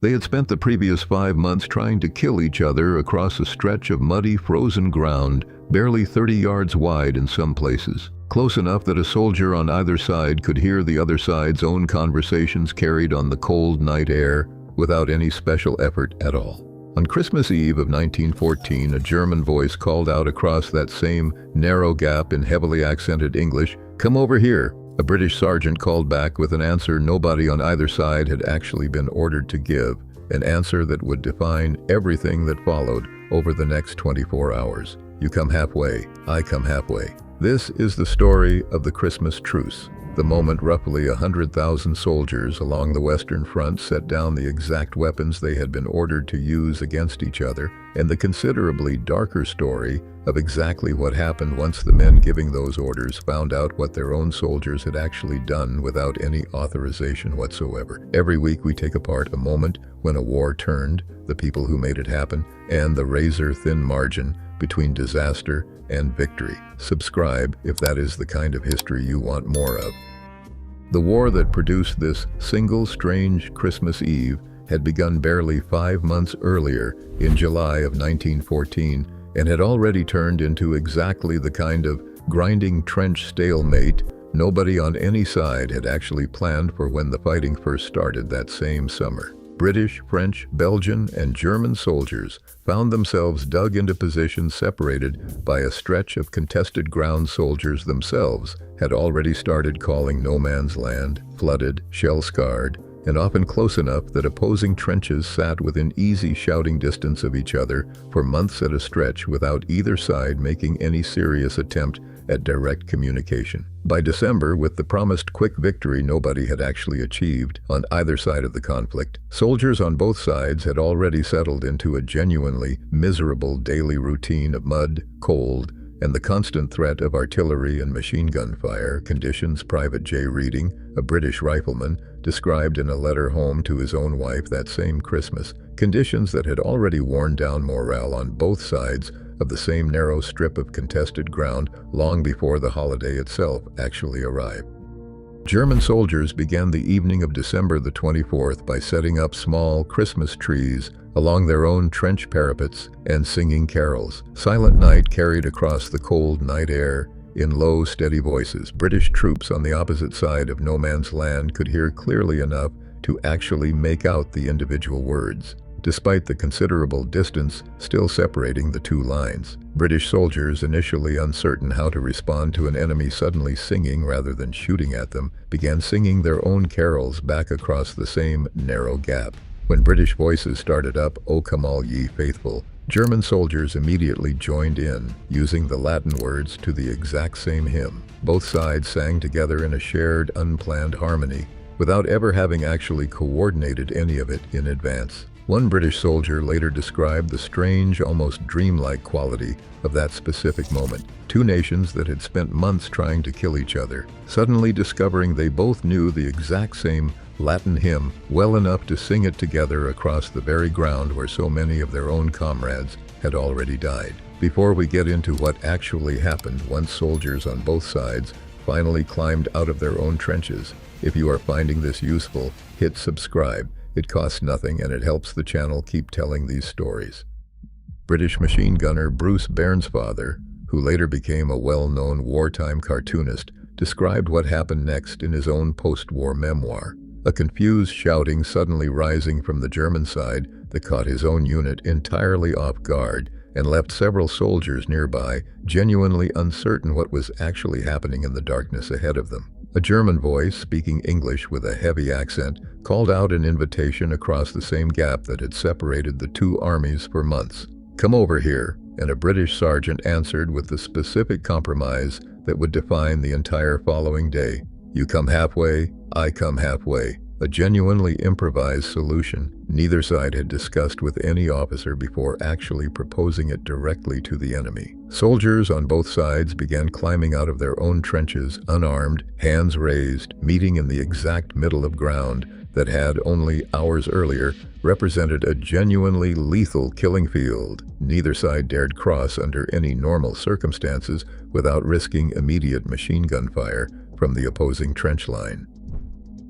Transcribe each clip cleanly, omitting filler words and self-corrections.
They had spent the previous 5 months trying to kill each other across a stretch of muddy, frozen ground, barely 30 yards wide in some places. Close enough that a soldier on either side could hear the other side's own conversations carried on the cold night air without any special effort at all. On Christmas Eve of 1914, a German voice called out across that same narrow gap in heavily accented English, "Come over here." A British sergeant called back with an answer nobody on either side had actually been ordered to give, an answer that would define everything that followed over the next 24 hours. You come halfway, I come halfway. This is the story of the Christmas Truce, the moment roughly 100,000 soldiers along the Western Front set down the exact weapons they had been ordered to use against each other, and the considerably darker story of exactly what happened once the men giving those orders found out what their own soldiers had actually done without any authorization whatsoever. Every week we take apart a moment when a war turned, the people who made it happen, and the razor-thin margin between disaster and victory. Subscribe if that is the kind of history you want more of. The war that produced this single strange Christmas Eve had begun barely 5 months earlier in July of 1914 and had already turned into exactly the kind of grinding trench stalemate nobody on any side had actually planned for when the fighting first started that same summer. British, French, Belgian, and German soldiers found themselves dug into positions separated by a stretch of contested ground. Soldiers themselves had already started calling no man's land, flooded, shell-scarred, and often close enough that opposing trenches sat within easy shouting distance of each other for months at a stretch without either side making any serious attempt at direct communication. By December, with the promised quick victory nobody had actually achieved on either side of the conflict, soldiers on both sides had already settled into a genuinely miserable daily routine of mud, cold, and the constant threat of artillery and machine gun fire. Conditions Private J. Reading, a British rifleman, described in a letter home to his own wife that same Christmas, conditions that had already worn down morale on both sides of the same narrow strip of contested ground long before the holiday itself actually arrived. German soldiers began the evening of December the 24th by setting up small Christmas trees along their own trench parapets and singing carols. Silent Night carried across the cold night air in low, steady voices. British troops on the opposite side of no man's land could hear clearly enough to actually make out the individual words, despite the considerable distance still separating the two lines. British soldiers, initially uncertain how to respond to an enemy suddenly singing rather than shooting at them, began singing their own carols back across the same narrow gap. When British voices started up, "O come all ye faithful," German soldiers immediately joined in, using the Latin words to the exact same hymn. Both sides sang together in a shared, unplanned harmony, without ever having actually coordinated any of it in advance. One British soldier later described the strange, almost dreamlike quality of that specific moment. Two nations that had spent months trying to kill each other, suddenly discovering they both knew the exact same Latin hymn well enough to sing it together across the very ground where so many of their own comrades had already died. Before we get into what actually happened once soldiers on both sides finally climbed out of their own trenches, if you are finding this useful, hit subscribe. It costs nothing and it helps the channel keep telling these stories. British machine gunner Bruce Bairnsfather, who later became a well-known wartime cartoonist, described what happened next in his own post-war memoir. A confused shouting suddenly rising from the German side that caught his own unit entirely off guard and left several soldiers nearby genuinely uncertain what was actually happening in the darkness ahead of them. A German voice, speaking English with a heavy accent, called out an invitation across the same gap that had separated the two armies for months. "Come over here," and a British sergeant answered with the specific compromise that would define the entire following day. "You come halfway, I come halfway." A genuinely improvised solution neither side had discussed with any officer before actually proposing it directly to the enemy. Soldiers on both sides began climbing out of their own trenches, unarmed, hands raised, meeting in the exact middle of ground that had, only hours earlier, represented a genuinely lethal killing field. Neither side dared cross under any normal circumstances without risking immediate machine gun fire from the opposing trench line.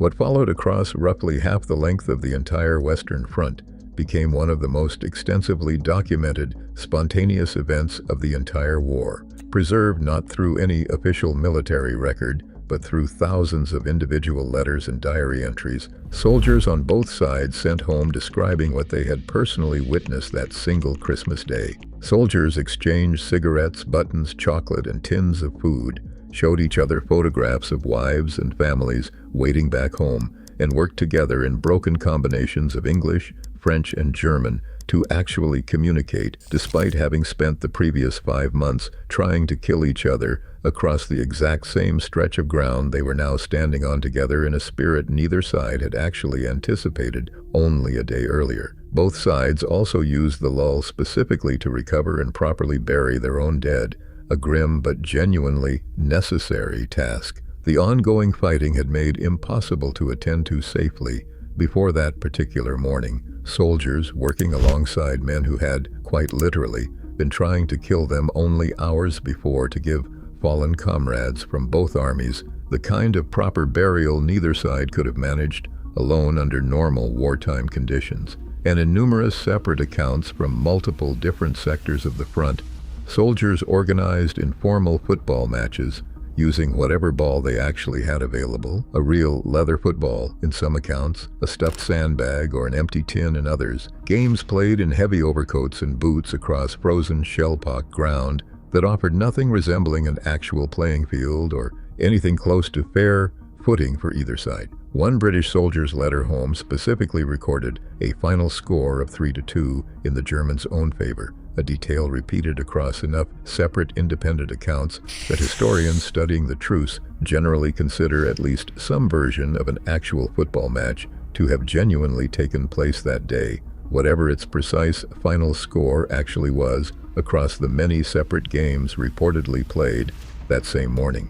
What followed across roughly half the length of the entire Western Front became one of the most extensively documented, spontaneous events of the entire war, preserved not through any official military record, but through thousands of individual letters and diary entries. Soldiers on both sides sent home describing what they had personally witnessed that single Christmas day. Soldiers exchanged cigarettes, buttons, chocolate, and tins of food, showed each other photographs of wives and families waiting back home, and worked together in broken combinations of English, French, and German to actually communicate, despite having spent the previous 5 months trying to kill each other across the exact same stretch of ground they were now standing on together in a spirit neither side had actually anticipated only a day earlier. Both sides also used the lull specifically to recover and properly bury their own dead, a grim but genuinely necessary task. The ongoing fighting had made impossible to attend to safely before that particular morning. Soldiers working alongside men who had, quite literally, been trying to kill them only hours before to give fallen comrades from both armies the kind of proper burial neither side could have managed alone under normal wartime conditions. And in numerous separate accounts from multiple different sectors of the front, soldiers organized informal football matches using whatever ball they actually had available, a real leather football in some accounts, a stuffed sandbag or an empty tin in others. Games played in heavy overcoats and boots across frozen shell-pocked ground that offered nothing resembling an actual playing field or anything close to fair footing for either side. One British soldier's letter home specifically recorded a final score of 3-2 in the Germans' own favor, a detail repeated across enough separate independent accounts that historians studying the truce generally consider at least some version of an actual football match to have genuinely taken place that day, whatever its precise final score actually was across the many separate games reportedly played that same morning.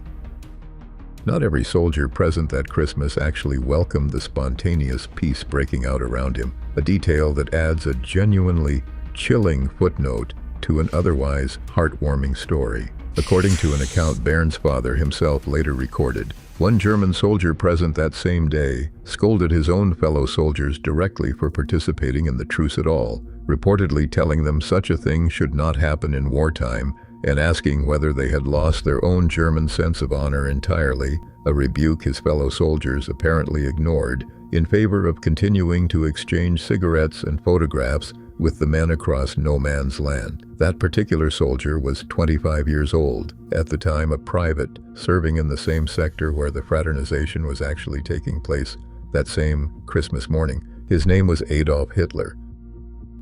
Not every soldier present that Christmas actually welcomed the spontaneous peace breaking out around him, a detail that adds a genuinely chilling footnote to an otherwise heartwarming story. According to an account Bairn's father himself later recorded, one German soldier present that same day scolded his own fellow soldiers directly for participating in the truce at all, reportedly telling them such a thing should not happen in wartime and asking whether they had lost their own German sense of honor entirely, a rebuke his fellow soldiers apparently ignored in favor of continuing to exchange cigarettes and photographs with the men across no man's land. That particular soldier was 25 years old, at the time a private, serving in the same sector where the fraternization was actually taking place that same Christmas morning. His name was Adolf Hitler.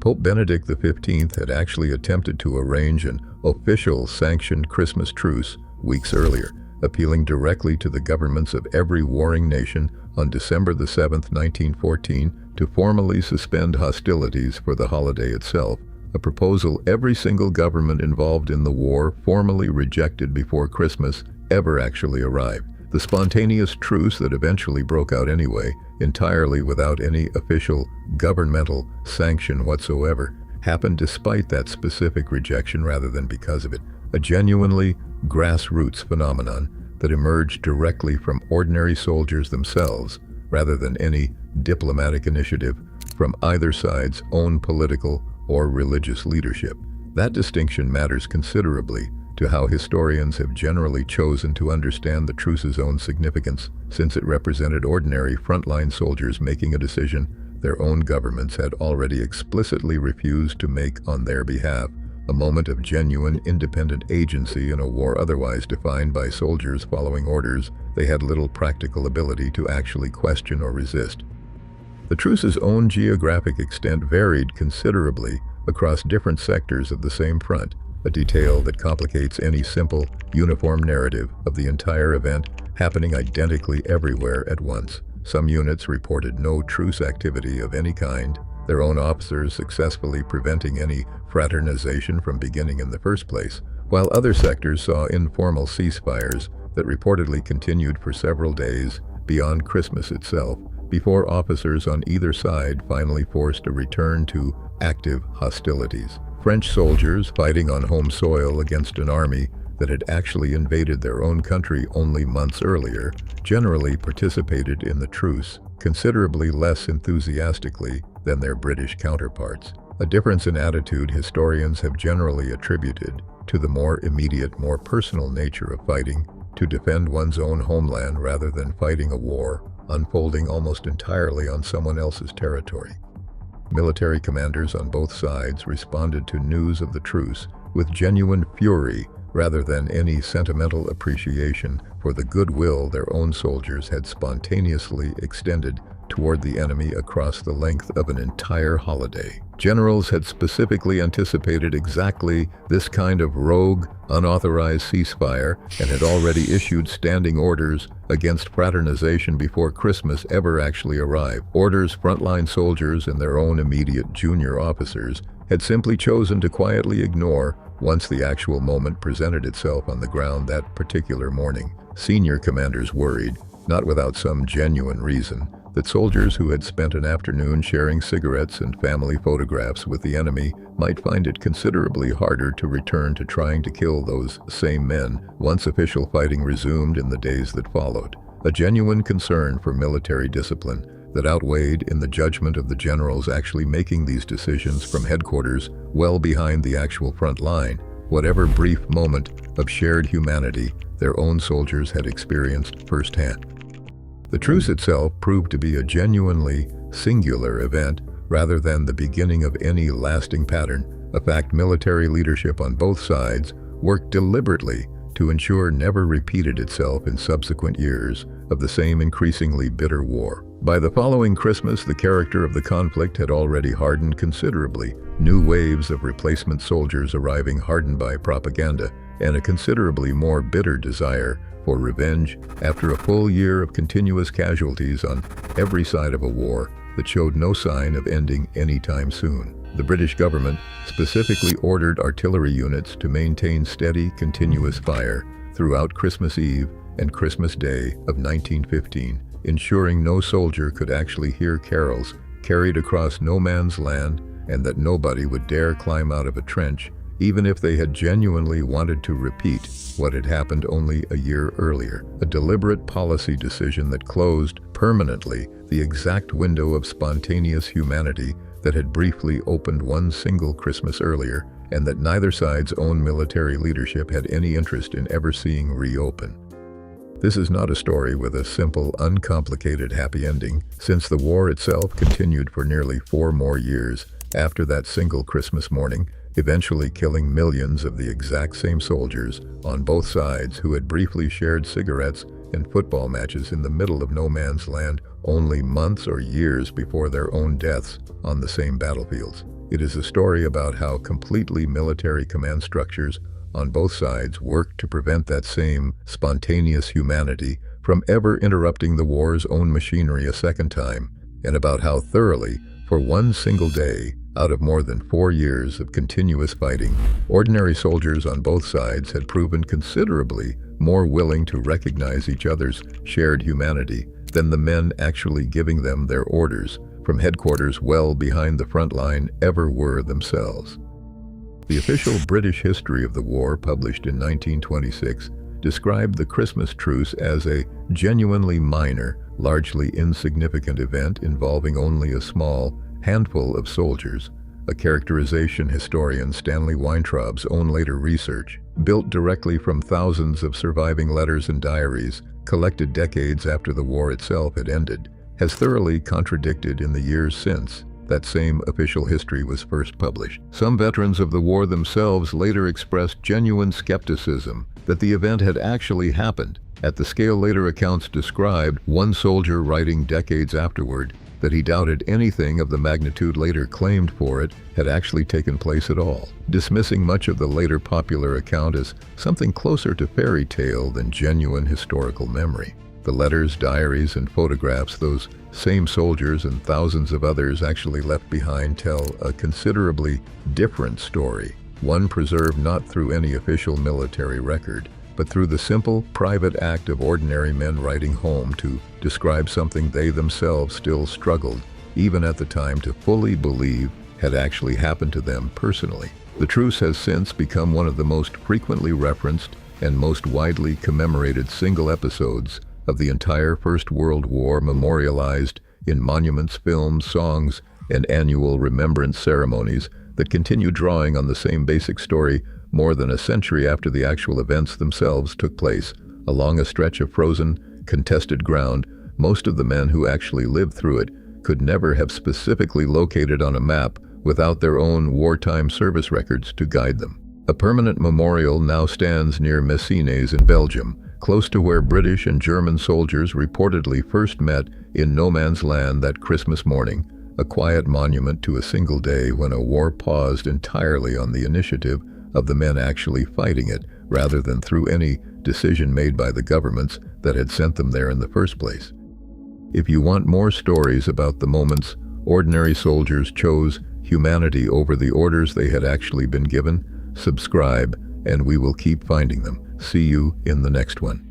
Pope Benedict XV had actually attempted to arrange an official sanctioned Christmas truce weeks earlier, appealing directly to the governments of every warring nation on December 7, 1914, to formally suspend hostilities for the holiday itself, a proposal every single government involved in the war formally rejected before Christmas ever actually arrived. The spontaneous truce that eventually broke out anyway, entirely without any official governmental sanction whatsoever, happened despite that specific rejection rather than because of it, a genuinely grassroots phenomenon that emerged directly from ordinary soldiers themselves rather than any diplomatic initiative from either side's own political or religious leadership. That distinction matters considerably to how historians have generally chosen to understand the truce's own significance, since it represented ordinary frontline soldiers making a decision their own governments had already explicitly refused to make on their behalf, a moment of genuine independent agency in a war otherwise defined by soldiers following orders they had little practical ability to actually question or resist. The truce's own geographic extent varied considerably across different sectors of the same front, a detail that complicates any simple, uniform narrative of the entire event happening identically everywhere at once. Some units reported no truce activity of any kind, their own officers successfully preventing any fraternization from beginning in the first place, while other sectors saw informal ceasefires that reportedly continued for several days beyond Christmas itself, before officers on either side finally forced a return to active hostilities. French soldiers fighting on home soil against an army that had actually invaded their own country only months earlier generally participated in the truce considerably less enthusiastically than their British counterparts. A difference in attitude historians have generally attributed to the more immediate, more personal nature of fighting to defend one's own homeland rather than fighting a war unfolding almost entirely on someone else's territory. Military commanders on both sides responded to news of the truce with genuine fury rather than any sentimental appreciation for the goodwill their own soldiers had spontaneously extended toward the enemy across the length of an entire holiday. Generals had specifically anticipated exactly this kind of rogue, unauthorized ceasefire and had already issued standing orders against fraternization before Christmas ever actually arrived. Orders frontline soldiers and their own immediate junior officers had simply chosen to quietly ignore once the actual moment presented itself on the ground that particular morning. Senior commanders worried, not without some genuine reason, that soldiers who had spent an afternoon sharing cigarettes and family photographs with the enemy might find it considerably harder to return to trying to kill those same men once official fighting resumed in the days that followed. A genuine concern for military discipline that outweighed in the judgment of the generals actually making these decisions from headquarters well behind the actual front line, whatever brief moment of shared humanity their own soldiers had experienced firsthand. The truce itself proved to be a genuinely singular event rather than the beginning of any lasting pattern, a fact military leadership on both sides worked deliberately to ensure never repeated itself in subsequent years of the same increasingly bitter war. By the following Christmas, the character of the conflict had already hardened considerably, new waves of replacement soldiers arriving hardened by propaganda, and a considerably more bitter desire for revenge after a full year of continuous casualties on every side of a war that showed no sign of ending anytime soon. The British government specifically ordered artillery units to maintain steady, continuous fire throughout Christmas Eve and Christmas Day of 1915, ensuring no soldier could actually hear carols carried across no man's land and that nobody would dare climb out of a trench even if they had genuinely wanted to repeat what had happened only a year earlier. A deliberate policy decision that closed permanently the exact window of spontaneous humanity that had briefly opened one single Christmas earlier and that neither side's own military leadership had any interest in ever seeing reopen. This is not a story with a simple, uncomplicated happy ending, since the war itself continued for nearly 4 more years after that single Christmas morning, eventually killing millions of the exact same soldiers on both sides who had briefly shared cigarettes and football matches in the middle of no man's land only months or years before their own deaths on the same battlefields. It is a story about how completely military command structures on both sides worked to prevent that same spontaneous humanity from ever interrupting the war's own machinery a second time, and about how thoroughly, for one single day, out of more than 4 years of continuous fighting, ordinary soldiers on both sides had proven considerably more willing to recognize each other's shared humanity than the men actually giving them their orders from headquarters well behind the front line ever were themselves. The official British history of the war, published in 1926, described the Christmas truce as a genuinely minor, largely insignificant event involving only a small handful of soldiers, a characterization historian Stanley Weintraub's own later research, built directly from thousands of surviving letters and diaries collected decades after the war itself had ended, has thoroughly contradicted in the years since that same official history was first published. Some veterans of the war themselves later expressed genuine skepticism that the event had actually happened. At the scale later accounts described, one soldier writing decades afterward that he doubted anything of the magnitude later claimed for it had actually taken place at all, dismissing much of the later popular account as something closer to fairy tale than genuine historical memory. The letters, diaries, and photographs those same soldiers and thousands of others actually left behind tell a considerably different story, one preserved not through any official military record, but through the simple, private act of ordinary men writing home to describe something they themselves still struggled, even at the time, to fully believe had actually happened to them personally. The truce has since become one of the most frequently referenced and most widely commemorated single episodes of the entire First World War, memorialized in monuments, films, songs, and annual remembrance ceremonies that continue drawing on the same basic story more than a century after the actual events themselves took place. Along a stretch of frozen, contested ground, most of the men who actually lived through it could never have specifically located on a map without their own wartime service records to guide them. A permanent memorial now stands near Messines in Belgium, close to where British and German soldiers reportedly first met in no man's land that Christmas morning, a quiet monument to a single day when a war paused entirely on the initiative of the men actually fighting it, rather than through any decision made by the governments that had sent them there in the first place. If you want more stories about the moments ordinary soldiers chose humanity over the orders they had actually been given, subscribe and we will keep finding them. See you in the next one.